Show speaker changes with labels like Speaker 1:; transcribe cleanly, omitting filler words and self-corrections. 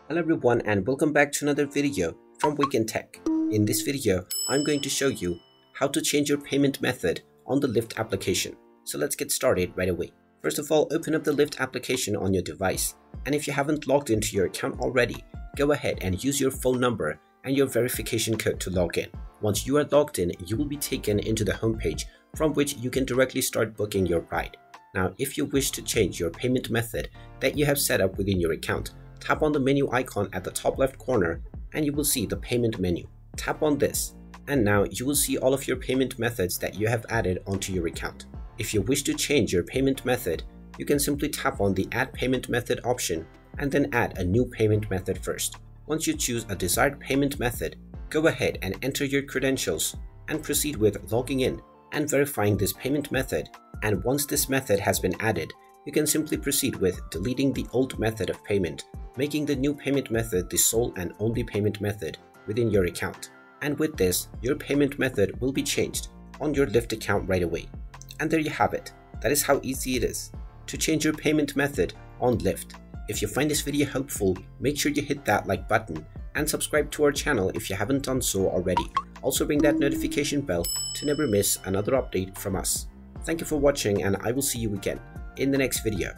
Speaker 1: Hello everyone and welcome back to another video from Wake&Tech. In this video, I'm going to show you how to change your payment method on the Lyft application. So let's get started right away. First of all, open up the Lyft application on your device. And if you haven't logged into your account already, go ahead and use your phone number and your verification code to log in. Once you are logged in, you will be taken into the homepage from which you can directly start booking your ride. Now, if you wish to change your payment method that you have set up within your account, tap on the menu icon at the top left corner and you will see the payment menu. Tap on this and now you will see all of your payment methods that you have added onto your account. If you wish to change your payment method, you can simply tap on the Add Payment Method option and then add a new payment method first. Once you choose a desired payment method, go ahead and enter your credentials and proceed with logging in and verifying this payment method. And once this method has been added, you can simply proceed with deleting the old method of payment, making the new payment method the sole and only payment method within your account. And with this, your payment method will be changed on your Lyft account right away. And there you have it. That is how easy it is to change your payment method on Lyft. If you find this video helpful, make sure you hit that like button and subscribe to our channel if you haven't done so already. Also ring that notification bell to never miss another update from us. Thank you for watching and I will see you again in the next video.